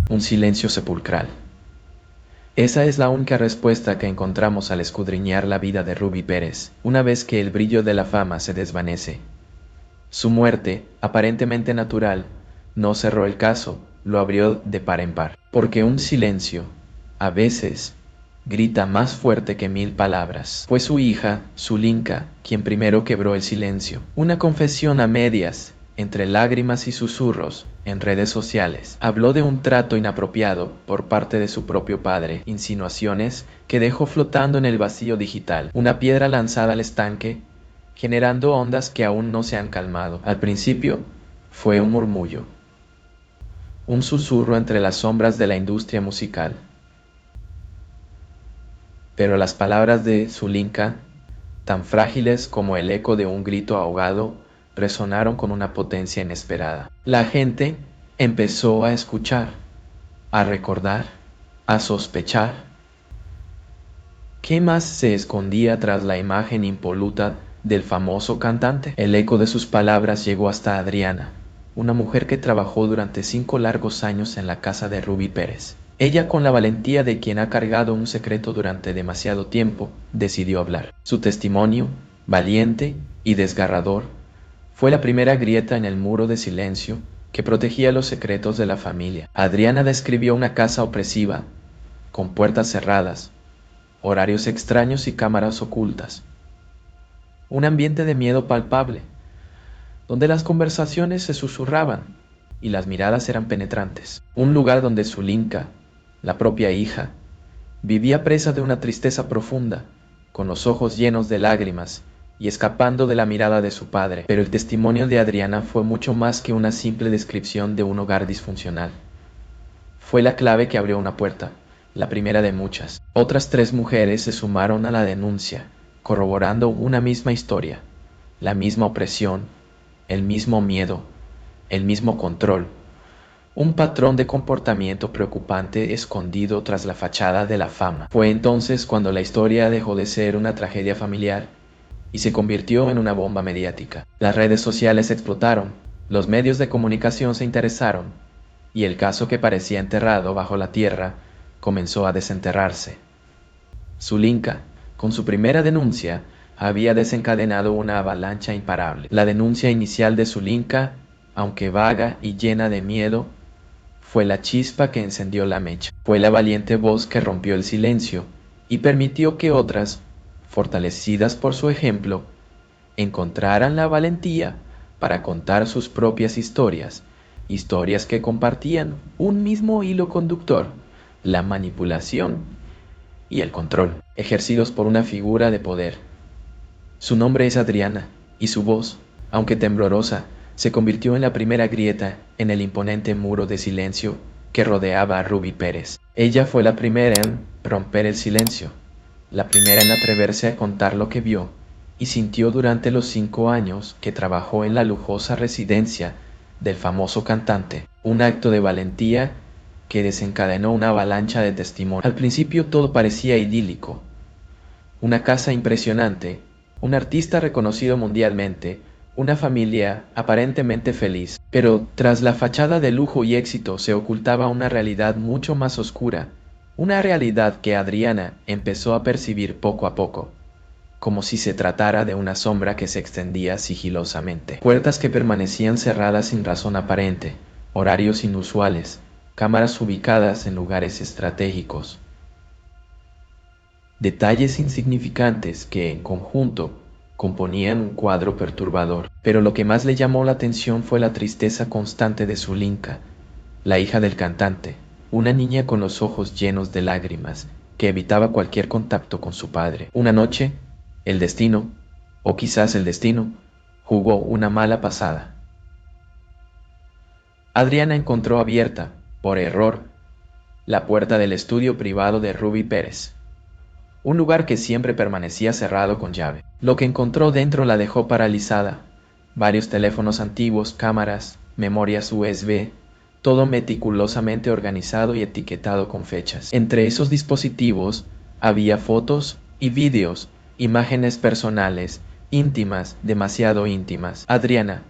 un silencio sepulcral. Esa es la única respuesta que encontramos al escudriñar la vida de Ruby Pérez, una vez que el brillo de la fama se desvanece. Su muerte, aparentemente natural, no cerró el caso, lo abrió de par en par. Porque un silencio, a veces, grita más fuerte que 1000 palabras. Fue su hija, Zulinka, quien primero quebró el silencio. Una confesión a medias, entre lágrimas y susurros, en redes sociales. Habló de un trato inapropiado por parte de su propio padre, insinuaciones que dejó flotando en el vacío digital, una piedra lanzada al estanque, generando ondas que aún no se han calmado. Al principio, fue un murmullo, un susurro entre las sombras de la industria musical. Pero las palabras de Zulinka, tan frágiles como el eco de un grito ahogado, resonaron con una potencia inesperada. La gente empezó a escuchar, a recordar, a sospechar. ¿Qué más se escondía tras la imagen impoluta del famoso cantante? El eco de sus palabras llegó hasta Adriana, una mujer que trabajó durante 5 largos años en la casa de Ruby Pérez. Ella, con la valentía de quien ha cargado un secreto durante demasiado tiempo, decidió hablar. Su testimonio, valiente y desgarrador, fue la primera grieta en el muro de silencio que protegía los secretos de la familia. Adriana describió una casa opresiva, con puertas cerradas, horarios extraños y cámaras ocultas. Un ambiente de miedo palpable, donde las conversaciones se susurraban y las miradas eran penetrantes. Un lugar donde Zulinka, la propia hija, vivía presa de una tristeza profunda, con los ojos llenos de lágrimas y escapando de la mirada de su padre. Pero el testimonio de Adriana fue mucho más que una simple descripción de un hogar disfuncional. Fue la clave que abrió una puerta, la primera de muchas. Otras 3 mujeres se sumaron a la denuncia, corroborando una misma historia, la misma opresión, el mismo miedo, el mismo control. Un patrón de comportamiento preocupante escondido tras la fachada de la fama. Fue entonces cuando la historia dejó de ser una tragedia familiar y se convirtió en una bomba mediática. Las redes sociales explotaron, los medios de comunicación se interesaron, y el caso que parecía enterrado bajo la tierra comenzó a desenterrarse. Zulinka, con su primera denuncia, había desencadenado una avalancha imparable. La denuncia inicial de Zulinka, aunque vaga y llena de miedo, fue la chispa que encendió la mecha. Fue la valiente voz que rompió el silencio y permitió que otras, fortalecidas por su ejemplo, encontraran la valentía para contar sus propias historias, historias que compartían un mismo hilo conductor: la manipulación y el control, ejercidos por una figura de poder. Su nombre es Adriana, y su voz, aunque temblorosa, se convirtió en la primera grieta en el imponente muro de silencio que rodeaba a Ruby Pérez. Ella fue la primera en romper el silencio, la primera en atreverse a contar lo que vio y sintió durante los 5 años que trabajó en la lujosa residencia del famoso cantante, un acto de valentía que desencadenó una avalancha de testimonios. Al principio todo parecía idílico: una casa impresionante, un artista reconocido mundialmente, una familia aparentemente feliz. Pero tras la fachada de lujo y éxito se ocultaba una realidad mucho más oscura, una realidad que Adriana empezó a percibir poco a poco, como si se tratara de una sombra que se extendía sigilosamente. Puertas que permanecían cerradas sin razón aparente, horarios inusuales, cámaras ubicadas en lugares estratégicos. Detalles insignificantes que, en conjunto, componían un cuadro perturbador. Pero lo que más le llamó la atención fue la tristeza constante de Zulinka, la hija del cantante, una niña con los ojos llenos de lágrimas, que evitaba cualquier contacto con su padre. Una noche, el destino, o quizás el destino, jugó una mala pasada. Adriana encontró abierta, por error, la puerta del estudio privado de Ruby Pérez, un lugar que siempre permanecía cerrado con llave. Lo que encontró dentro la dejó paralizada: varios teléfonos antiguos, cámaras, memorias USB, todo meticulosamente organizado y etiquetado con fechas. Entre esos dispositivos había fotos y vídeos, imágenes personales, íntimas, demasiado íntimas. Adriana,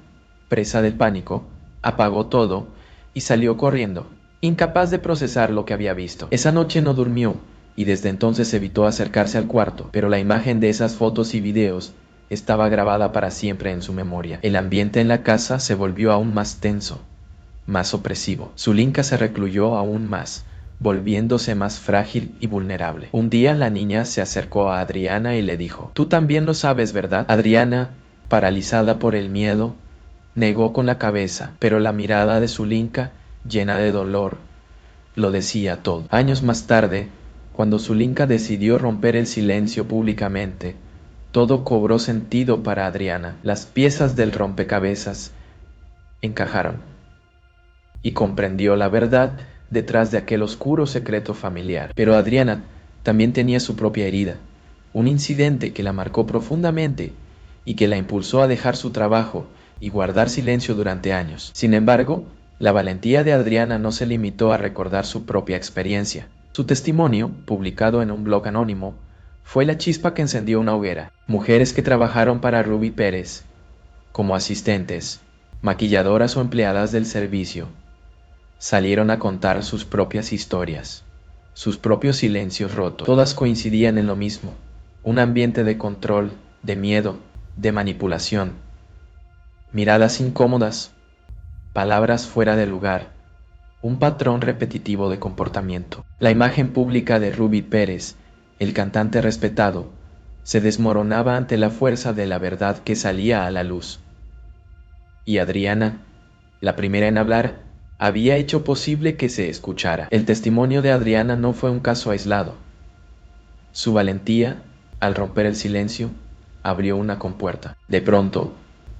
presa del pánico, apagó todo y salió corriendo. incapaz de procesar lo que había visto. Esa noche no durmió y desde entonces evitó acercarse al cuarto, pero la imagen de esas fotos y videos estaba grabada para siempre en su memoria. El ambiente en la casa se volvió aún más tenso, más opresivo. Zulinka se recluyó aún más, volviéndose más frágil y vulnerable. Un día la niña se acercó a Adriana y le dijo: «Tú también lo sabes, ¿verdad?». Adriana, paralizada por el miedo, negó con la cabeza, pero la mirada de Zulinka, llena de dolor, lo decía todo. Años más tarde, cuando Zulinka decidió romper el silencio públicamente, todo cobró sentido para Adriana. Las piezas del rompecabezas encajaron y comprendió la verdad detrás de aquel oscuro secreto familiar. Pero Adriana también tenía su propia herida, un incidente que la marcó profundamente y que la impulsó a dejar su trabajo y guardar silencio durante años. Sin embargo, la valentía de Adriana no se limitó a recordar su propia experiencia. Su testimonio, publicado en un blog anónimo, fue la chispa que encendió una hoguera. Mujeres que trabajaron para Ruby Pérez, como asistentes, maquilladoras o empleadas del servicio, salieron a contar sus propias historias, sus propios silencios rotos. Todas coincidían en lo mismo: un ambiente de control, de miedo, de manipulación, miradas incómodas, palabras fuera de lugar, un patrón repetitivo de comportamiento. La imagen pública de Ruby Pérez, el cantante respetado, se desmoronaba ante la fuerza de la verdad que salía a la luz. Y Adriana, la primera en hablar, había hecho posible que se escuchara. El testimonio de Adriana no fue un caso aislado. Su valentía, al romper el silencio, abrió una compuerta. De pronto,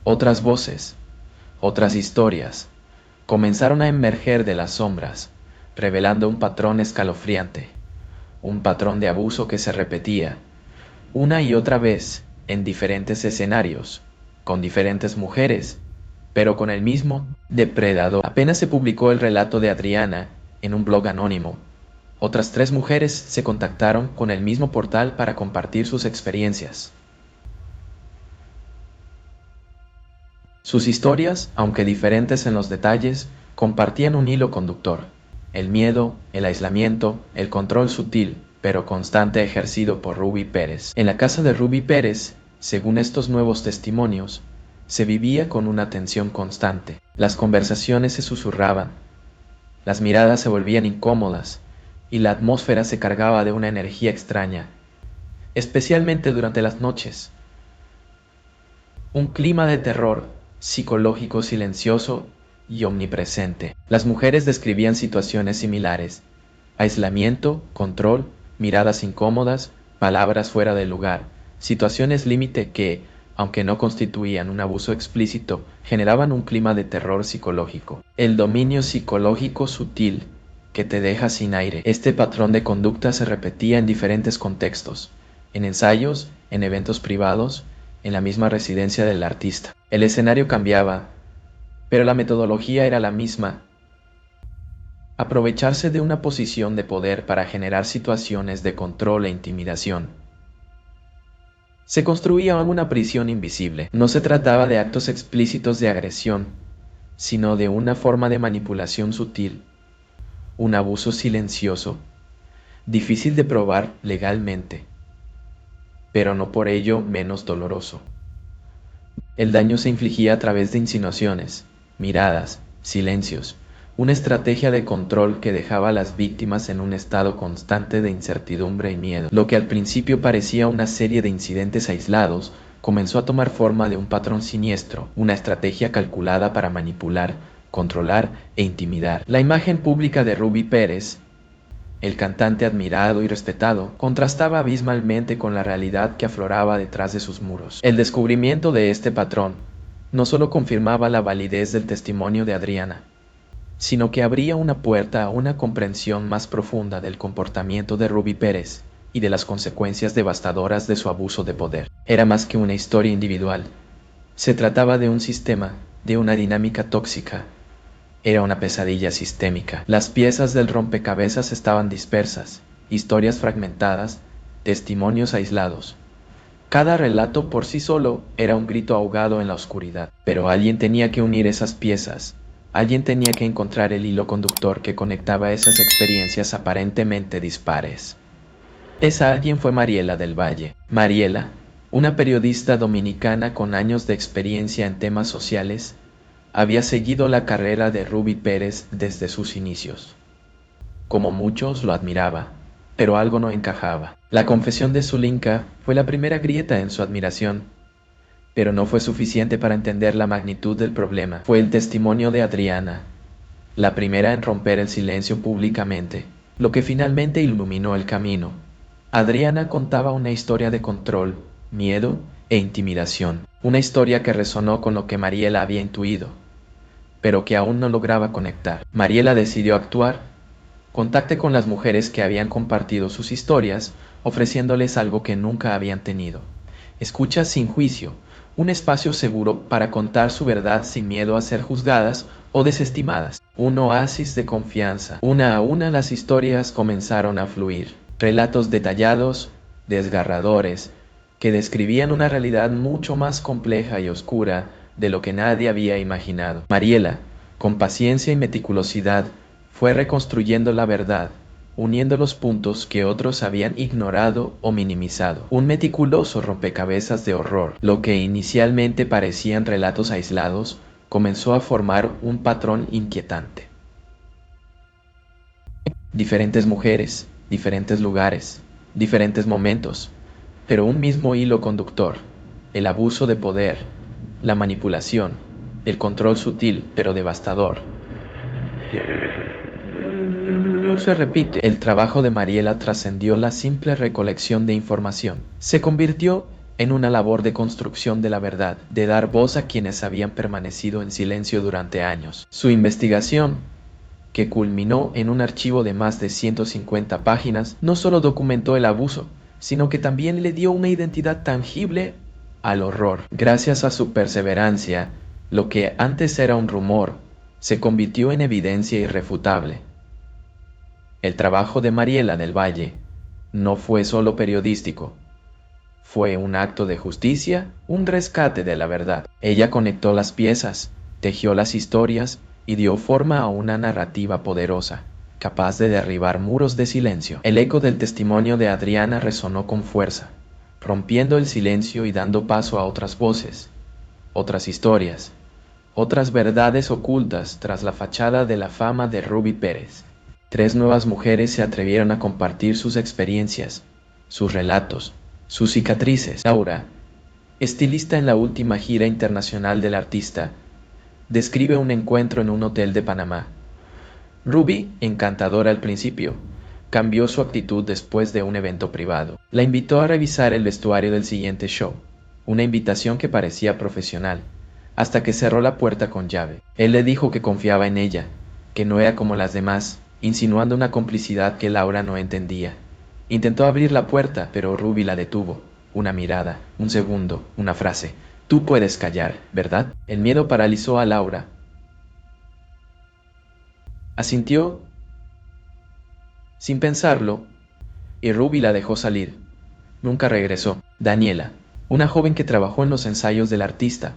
otras voces, otras historias, comenzaron a emerger de las sombras, revelando un patrón escalofriante, un patrón de abuso que se repetía una y otra vez en diferentes escenarios, con diferentes mujeres, pero con el mismo depredador. Apenas se publicó el relato de Adriana en un blog anónimo, otras 3 mujeres se contactaron con el mismo portal para compartir sus experiencias. Sus historias, aunque diferentes en los detalles, compartían un hilo conductor: el miedo, el aislamiento, el control sutil pero constante ejercido por Ruby Pérez. En la casa de Ruby Pérez, según estos nuevos testimonios, se vivía con una tensión constante. Las conversaciones se susurraban, las miradas se volvían incómodas y la atmósfera se cargaba de una energía extraña, especialmente durante las noches. Un clima de terror psicológico silencioso y omnipresente. Las mujeres describían situaciones similares: aislamiento, control, miradas incómodas, palabras fuera de lugar, situaciones límite que, aunque no constituían un abuso explícito, generaban un clima de terror psicológico. El dominio psicológico sutil que te deja sin aire. Este patrón de conducta se repetía en diferentes contextos: en ensayos, en eventos privados, en la misma residencia del artista. El escenario cambiaba, pero la metodología era la misma: aprovecharse de una posición de poder para generar situaciones de control e intimidación. Se construía una prisión invisible. No se trataba de actos explícitos de agresión, sino de una forma de manipulación sutil, un abuso silencioso, difícil de probar legalmente, pero no por ello menos doloroso. El daño se infligía a través de insinuaciones, miradas, silencios, una estrategia de control que dejaba a las víctimas en un estado constante de incertidumbre y miedo. Lo que al principio parecía una serie de incidentes aislados, comenzó a tomar forma de un patrón siniestro, una estrategia calculada para manipular, controlar e intimidar. La imagen pública de Ruby Pérez, el cantante admirado y respetado, contrastaba abismalmente con la realidad que afloraba detrás de sus muros. El descubrimiento de este patrón no solo confirmaba la validez del testimonio de Adriana, sino que abría una puerta a una comprensión más profunda del comportamiento de Ruby Pérez y de las consecuencias devastadoras de su abuso de poder. Era más que una historia individual. Se trataba de un sistema, de una dinámica tóxica. Era una pesadilla sistémica. Las piezas del rompecabezas estaban dispersas, historias fragmentadas, testimonios aislados. Cada relato por sí solo era un grito ahogado en la oscuridad, pero alguien tenía que unir esas piezas, Alguien tenía que encontrar el hilo conductor que conectaba esas experiencias aparentemente dispares. Esa alguien fue Mariela del Valle. Mariela, una periodista dominicana con años de experiencia en temas sociales, había seguido la carrera de Ruby Pérez desde sus inicios. Como muchos, lo admiraba, pero algo no encajaba. La confesión de Zulinka fue la primera grieta en su admiración, pero no fue suficiente para entender la magnitud del problema. Fue el testimonio de Adriana, la primera en romper el silencio públicamente, lo que finalmente iluminó el camino. Adriana contaba una historia de control, miedo e intimidación, una historia que resonó con lo que Mariela había intuido, pero que aún no lograba conectar. Mariela decidió actuar. Contacte con las mujeres que habían compartido sus historias, ofreciéndoles algo que nunca habían tenido. Escucha sin juicio, un espacio seguro para contar su verdad sin miedo a ser juzgadas o desestimadas. Un oasis de confianza. Una a una las historias comenzaron a fluir. Relatos detallados, desgarradores, que describían una realidad mucho más compleja y oscura de lo que nadie había imaginado. Mariela, con paciencia y meticulosidad, fue reconstruyendo la verdad, uniendo los puntos que otros habían ignorado o minimizado. Un meticuloso rompecabezas de horror. Lo que inicialmente parecían relatos aislados, comenzó a formar un patrón inquietante. Diferentes mujeres, diferentes lugares, diferentes momentos, pero un mismo hilo conductor: el abuso de poder, la manipulación, el control sutil pero devastador. Se repite. El trabajo de Mariela trascendió la simple recolección de información. Se convirtió en una labor de construcción de la verdad, de dar voz a quienes habían permanecido en silencio durante años. Su investigación, que culminó en un archivo de más de 150 páginas, no solo documentó el abuso, sino que también le dio una identidad tangible al horror. Gracias a su perseverancia, lo que antes era un rumor, se convirtió en evidencia irrefutable. El trabajo de Mariela del Valle no fue solo periodístico, fue un acto de justicia, un rescate de la verdad. Ella conectó las piezas, tejió las historias y dio forma a una narrativa poderosa, capaz de derribar muros de silencio. El eco del testimonio de Adriana resonó con fuerza, rompiendo el silencio y dando paso a otras voces, otras historias, otras verdades ocultas tras la fachada de la fama de Ruby Pérez. 3 nuevas mujeres se atrevieron a compartir sus experiencias, sus relatos, sus cicatrices. Laura, estilista en la última gira internacional del artista, describe un encuentro en un hotel de Panamá. Ruby, encantadora al principio, cambió su actitud después de un evento privado. La invitó a revisar el vestuario del siguiente show, una invitación que parecía profesional, hasta que cerró la puerta con llave. Él le dijo que confiaba en ella, que no era como las demás, insinuando una complicidad que Laura no entendía. Intentó abrir la puerta, pero Ruby la detuvo. Una mirada, un segundo, una frase. Tú puedes callar, ¿verdad? El miedo paralizó a Laura. Asintió sin pensarlo, y Ruby la dejó salir. Nunca regresó. Daniela, una joven que trabajó en los ensayos del artista,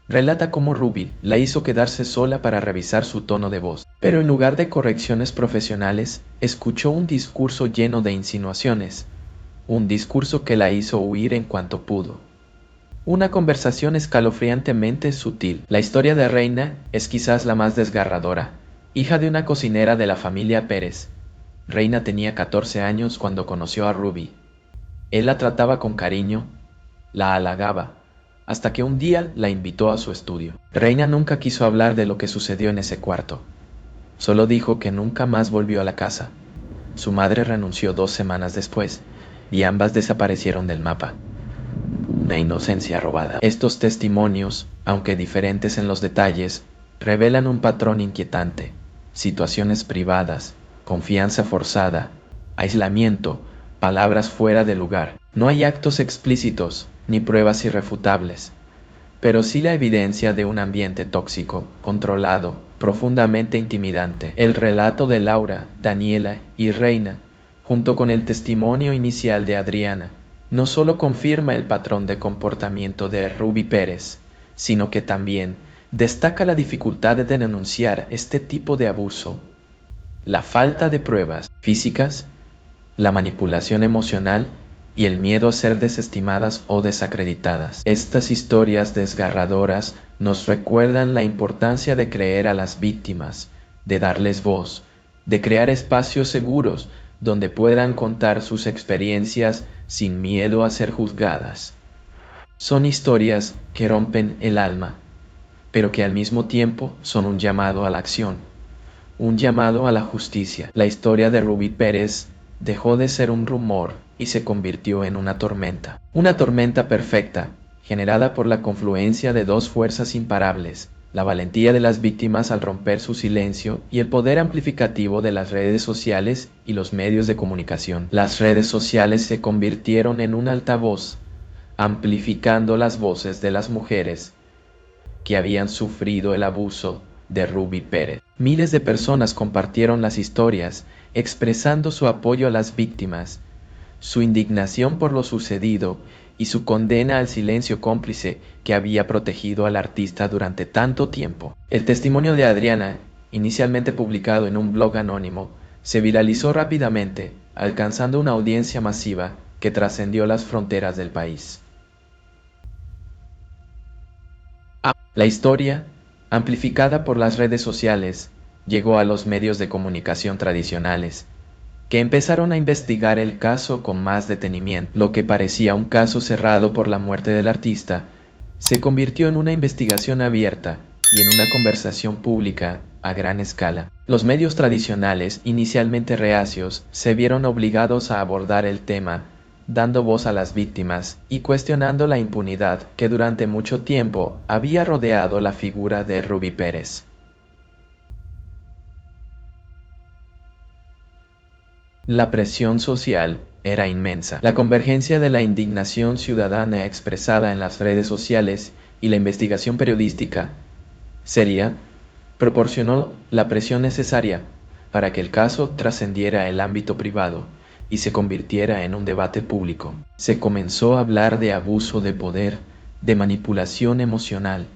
relata cómo Ruby la hizo quedarse sola para revisar su tono de voz, pero en lugar de correcciones profesionales, escuchó un discurso lleno de insinuaciones, un discurso que la hizo huir en cuanto pudo. Una conversación escalofriantemente sutil. La historia de Reina es quizás la más desgarradora. Hija de una cocinera de la familia Pérez, Reina tenía 14 años cuando conoció a Ruby. Él la trataba con cariño, la halagaba, hasta que un día la invitó a su estudio. Reina nunca quiso hablar de lo que sucedió en ese cuarto. Solo dijo que nunca más volvió a la casa. Su madre renunció 2 semanas después, y ambas desaparecieron del mapa. Una inocencia robada. Estos testimonios, aunque diferentes en los detalles, revelan un patrón inquietante. Situaciones privadas, confianza forzada, aislamiento, palabras fuera de lugar. No hay actos explícitos, ni pruebas irrefutables, pero sí la evidencia de un ambiente tóxico, controlado, profundamente intimidante. El relato de Laura, Daniela y Reina, junto con el testimonio inicial de Adriana, no solo confirma el patrón de comportamiento de Ruby Pérez, sino que también Destaca la dificultad de denunciar este tipo de abuso, la falta de pruebas físicas, la manipulación emocional y el miedo a ser desestimadas o desacreditadas. Estas historias desgarradoras nos recuerdan la importancia de creer a las víctimas, de darles voz, de crear espacios seguros donde puedan contar sus experiencias sin miedo a ser juzgadas. Son historias que rompen el alma, pero que al mismo tiempo son un llamado a la acción, un llamado a la justicia. La historia de Ruby Pérez dejó de ser un rumor y se convirtió en una tormenta perfecta, generada por la confluencia de dos fuerzas imparables: la valentía de las víctimas al romper su silencio y el poder amplificativo de las redes sociales y los medios de comunicación. Las redes sociales se convirtieron en un altavoz, amplificando las voces de las mujeres que habían sufrido el abuso de Ruby Pérez. Miles de personas compartieron las historias, expresando su apoyo a las víctimas, su indignación por lo sucedido y su condena al silencio cómplice que había protegido al artista durante tanto tiempo. El testimonio de Adriana, inicialmente publicado en un blog anónimo, se viralizó rápidamente, alcanzando una audiencia masiva que trascendió las fronteras del país. La historia, amplificada por las redes sociales, llegó a los medios de comunicación tradicionales, que empezaron a investigar el caso con más detenimiento. Lo que parecía un caso cerrado por la muerte del artista, se convirtió en una investigación abierta y en una conversación pública a gran escala. Los medios tradicionales, inicialmente reacios, se vieron obligados a abordar el tema, dando voz a las víctimas y cuestionando la impunidad que durante mucho tiempo había rodeado la figura de Ruby Pérez. La presión social era inmensa. La convergencia de la indignación ciudadana expresada en las redes sociales y la investigación periodística seria proporcionó la presión necesaria para que el caso trascendiera el ámbito privado y se convirtiera en un debate público. Se comenzó a hablar de abuso de poder, de manipulación emocional,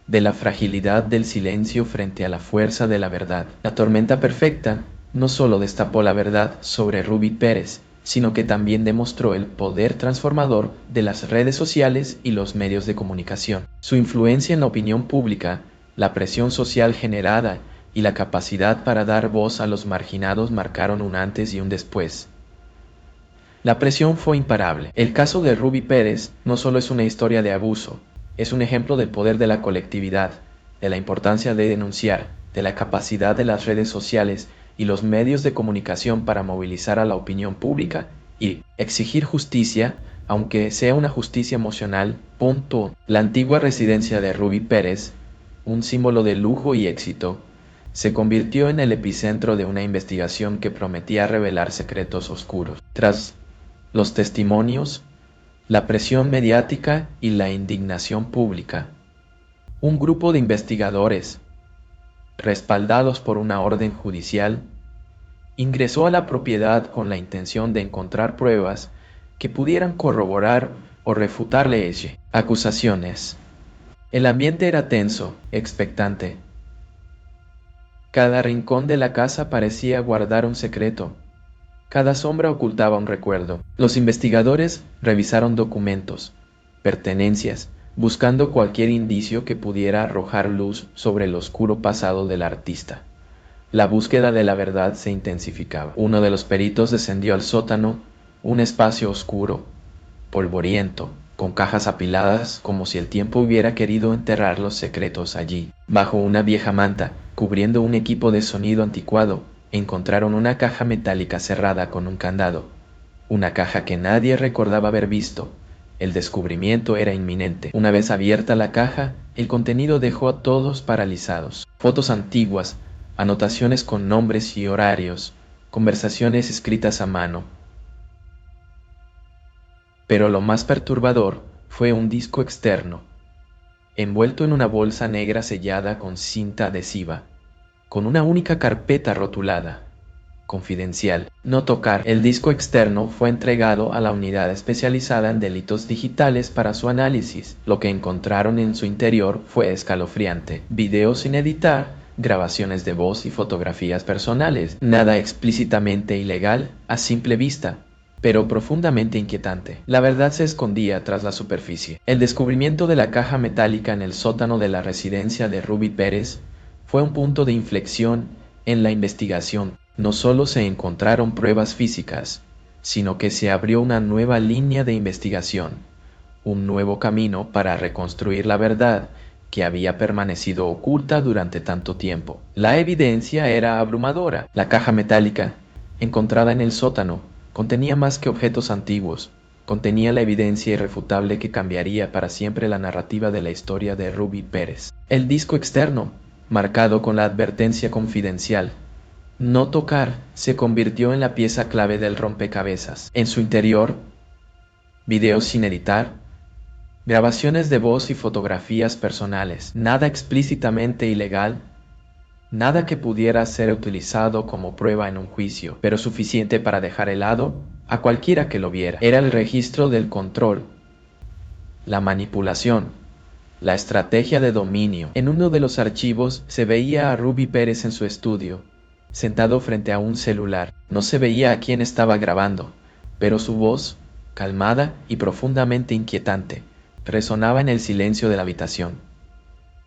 de la fragilidad del silencio frente a la fuerza de la verdad. La tormenta perfecta no solo destapó la verdad sobre Ruby Pérez, sino que también demostró el poder transformador de las redes sociales y los medios de comunicación. Su influencia en la opinión pública, la presión social generada y la capacidad para dar voz a los marginados marcaron un antes y un después. La presión fue imparable. El caso de Ruby Pérez no solo es una historia de abuso, es un ejemplo del poder de la colectividad, de la importancia de denunciar, de la capacidad de las redes sociales y los medios de comunicación para movilizar a la opinión pública y exigir justicia, aunque sea una justicia emocional. La antigua residencia de Ruby Pérez, un símbolo de lujo y éxito, se convirtió en el epicentro de una investigación que prometía revelar secretos oscuros. Tras los testimonios, la presión mediática y la indignación pública, un grupo de investigadores, respaldados por una orden judicial, ingresó a la propiedad con la intención de encontrar pruebas que pudieran corroborar o refutarle acusaciones. El ambiente era tenso, expectante. Cada rincón de la casa parecía guardar un secreto. Cada sombra ocultaba un recuerdo. Los investigadores revisaron documentos, pertenencias, buscando cualquier indicio que pudiera arrojar luz sobre el oscuro pasado del artista. La búsqueda de la verdad se intensificaba. Uno de los peritos descendió al sótano, un espacio oscuro, polvoriento, con cajas apiladas como si el tiempo hubiera querido enterrar los secretos allí. Bajo una vieja manta, cubriendo un equipo de sonido anticuado, encontraron una caja metálica cerrada con un candado. Una caja que nadie recordaba haber visto. El descubrimiento era inminente. Una vez abierta la caja, el contenido dejó a todos paralizados. Fotos antiguas, anotaciones con nombres y horarios, conversaciones escritas a mano. Pero lo más perturbador fue un disco externo, envuelto en una bolsa negra sellada con cinta adhesiva, con una única carpeta rotulada. Confidencial. No tocar. El disco externo fue entregado a la unidad especializada en delitos digitales para su análisis. Lo que encontraron en su interior fue escalofriante. Videos sin editar, grabaciones de voz y fotografías personales. Nada explícitamente ilegal a simple vista, pero profundamente inquietante. La verdad se escondía tras la superficie. El descubrimiento de la caja metálica en el sótano de la residencia de Ruby Pérez fue un punto de inflexión en la investigación. No solo se encontraron pruebas físicas, sino que se abrió una nueva línea de investigación, un nuevo camino para reconstruir la verdad que había permanecido oculta durante tanto tiempo. La evidencia era abrumadora. La caja metálica, encontrada en el sótano, contenía más que objetos antiguos. Contenía la evidencia irrefutable que cambiaría para siempre la narrativa de la historia de Ruby Pérez. El disco externo, marcado con la advertencia confidencial, no tocar, se convirtió en la pieza clave del rompecabezas. En su interior, videos sin editar, grabaciones de voz y fotografías personales, nada explícitamente ilegal, nada que pudiera ser utilizado como prueba en un juicio, pero suficiente para dejar helado a cualquiera que lo viera. Era el registro del control, la manipulación, la estrategia de dominio. En uno de los archivos se veía a Ruby Pérez en su estudio, sentado frente a un celular. No se veía a quién estaba grabando, pero su voz, calmada y profundamente inquietante, resonaba en el silencio de la habitación.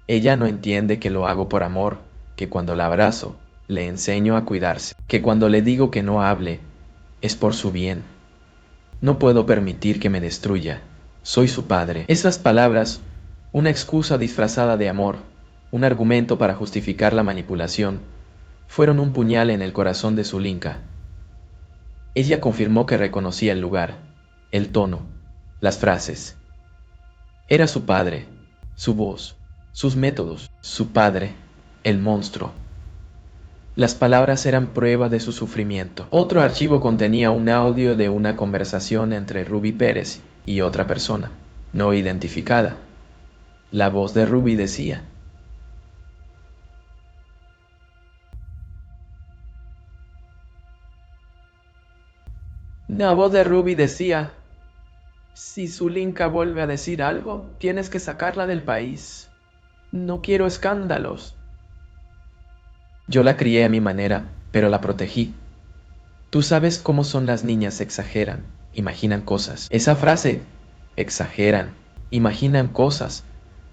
Ella no entiende que lo hago por amor, que cuando la abrazo, le enseño a cuidarse, que cuando le digo que no hable, es por su bien. No puedo permitir que me destruya. Soy su padre. Esas palabras, una excusa disfrazada de amor, un argumento para justificar la manipulación, fueron un puñal en el corazón de Zulinka. Ella confirmó que reconocía el lugar, el tono, las frases. Era su padre, su voz, sus métodos, su padre, el monstruo. Las palabras eran prueba de su sufrimiento. Otro archivo contenía un audio de una conversación entre Ruby Pérez y otra persona, no identificada. La voz de Ruby decía: La voz de Ruby decía: si Zulinka vuelve a decir algo, tienes que sacarla del país. No quiero escándalos. Yo la crié a mi manera, pero la protegí. Tú sabes cómo son las niñas, exageran, imaginan cosas. Esa frase, exageran, imaginan cosas,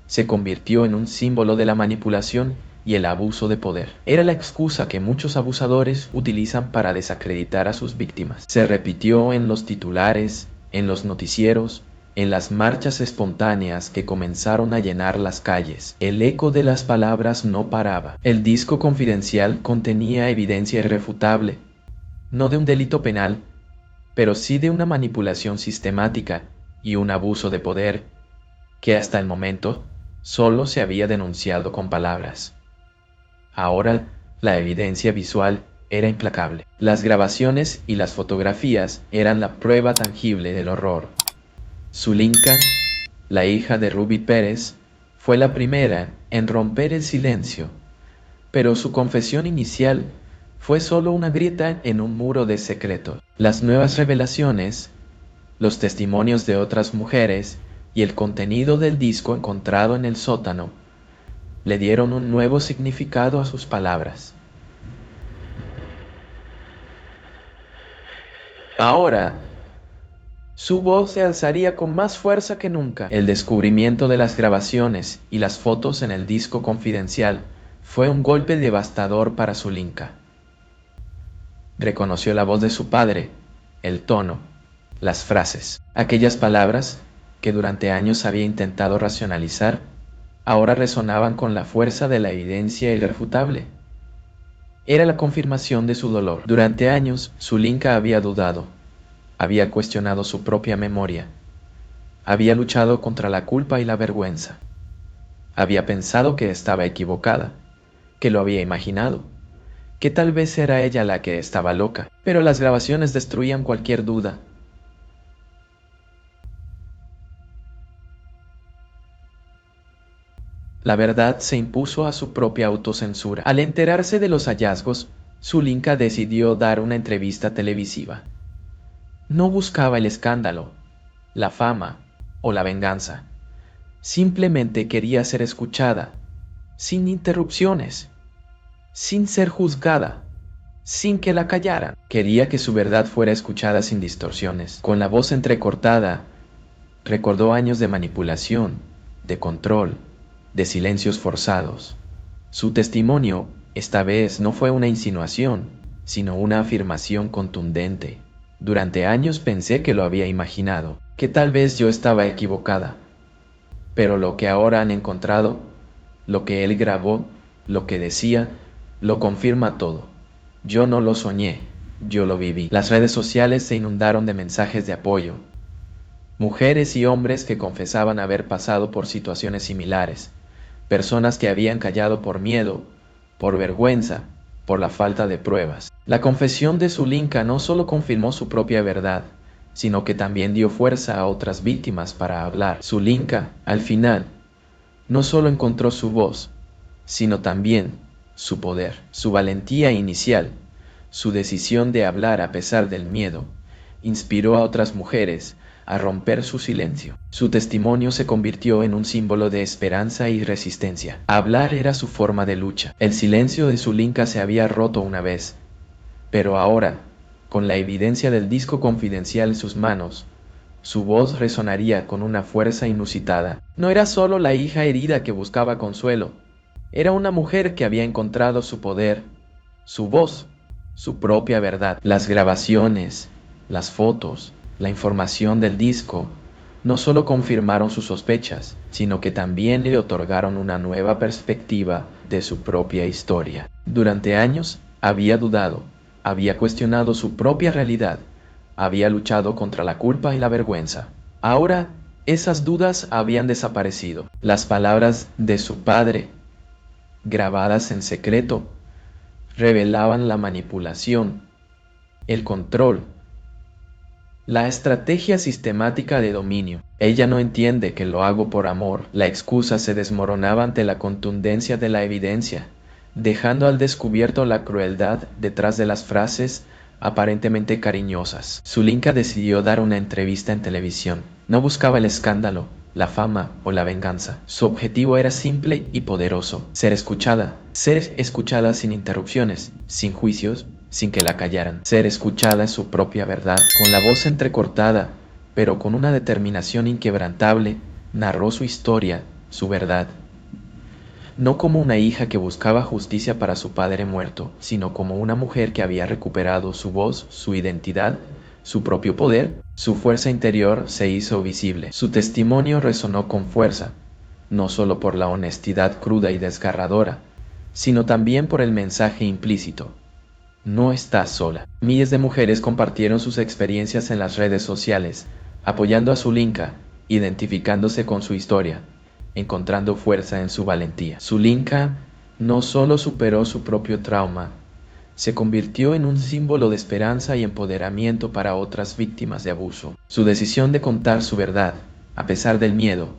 se convirtió en un símbolo de la manipulación y el abuso de poder. Era la excusa que muchos abusadores utilizan para desacreditar a sus víctimas. Se repitió en los titulares, en los noticieros, en las marchas espontáneas que comenzaron a llenar las calles. El eco de las palabras no paraba. El disco confidencial contenía evidencia irrefutable, no de un delito penal, pero sí de una manipulación sistemática y un abuso de poder que hasta el momento solo se había denunciado con palabras. Ahora la evidencia visual era implacable. Las grabaciones y las fotografías eran la prueba tangible del horror. Zulinka, la hija de Ruby Pérez, fue la primera en romper el silencio, pero su confesión inicial fue solo una grieta en un muro de secretos. Las nuevas revelaciones, los testimonios de otras mujeres y el contenido del disco encontrado en el sótano le dieron un nuevo significado a sus palabras. Ahora, su voz se alzaría con más fuerza que nunca. El descubrimiento de las grabaciones y las fotos en el disco confidencial fue un golpe devastador para Zulinka. Reconoció la voz de su padre, el tono, las frases. Aquellas palabras que durante años había intentado racionalizar, ahora resonaban con la fuerza de la evidencia irrefutable. Era la confirmación de su dolor. Durante años, Zulinka había dudado, había cuestionado su propia memoria, había luchado contra la culpa y la vergüenza. Había pensado que estaba equivocada, que lo había imaginado, que tal vez era ella la que estaba loca, pero las grabaciones destruían cualquier duda. La verdad se impuso a su propia autocensura. Al enterarse de los hallazgos, Zulinka decidió dar una entrevista televisiva. No buscaba el escándalo, la fama o la venganza. Simplemente quería ser escuchada, sin interrupciones, sin ser juzgada, sin que la callaran. Quería que su verdad fuera escuchada sin distorsiones. Con la voz entrecortada, recordó años de manipulación, de control, de silencios forzados. Su testimonio, esta vez, no fue una insinuación, sino una afirmación contundente. Durante años pensé que lo había imaginado, que tal vez yo estaba equivocada. Pero lo que ahora han encontrado, lo que él grabó, lo que decía, lo confirma todo. Yo no lo soñé, yo lo viví. Las redes sociales se inundaron de mensajes de apoyo. Mujeres y hombres que confesaban haber pasado por situaciones similares. Personas que habían callado por miedo, por vergüenza, por la falta de pruebas. La confesión de Zulinka no solo confirmó su propia verdad, sino que también dio fuerza a otras víctimas para hablar. Zulinka, al final, no solo encontró su voz, sino también su poder, su valentía inicial, su decisión de hablar a pesar del miedo, inspiró a otras mujeres a romper su silencio. Su testimonio se convirtió en un símbolo de esperanza y resistencia. Hablar era su forma de lucha. El silencio de Zulinka se había roto una vez, pero ahora, con la evidencia del disco confidencial en sus manos, su voz resonaría con una fuerza inusitada. No era solo la hija herida que buscaba consuelo, era una mujer que había encontrado su poder, su voz, su propia verdad. Las grabaciones, las fotos, la información del disco no solo confirmaron sus sospechas, sino que también le otorgaron una nueva perspectiva de su propia historia. Durante años había dudado, había cuestionado su propia realidad, había luchado contra la culpa y la vergüenza. Ahora esas dudas habían desaparecido. Las palabras de su padre, grabadas en secreto, revelaban la manipulación, el control, la estrategia sistemática de dominio. Ella no entiende que lo hago por amor. La excusa se desmoronaba ante la contundencia de la evidencia, dejando al descubierto la crueldad detrás de las frases aparentemente cariñosas. Zulinka decidió dar una entrevista en televisión. No buscaba el escándalo, la fama o la venganza. Su objetivo era simple y poderoso: ser escuchada sin interrupciones, sin juicios, sin que la callaran. Ser escuchada en su propia verdad. Con la voz entrecortada, pero con una determinación inquebrantable, narró su historia, su verdad. No como una hija que buscaba justicia para su padre muerto, sino como una mujer que había recuperado su voz, su identidad, su propio poder. Su fuerza interior se hizo visible. Su testimonio resonó con fuerza, no solo por la honestidad cruda y desgarradora, sino también por el mensaje implícito: no estás sola. Miles de mujeres compartieron sus experiencias en las redes sociales, apoyando a Zulinka, identificándose con su historia, encontrando fuerza en su valentía. Zulinka no solo superó su propio trauma, se convirtió en un símbolo de esperanza y empoderamiento para otras víctimas de abuso. Su decisión de contar su verdad, a pesar del miedo,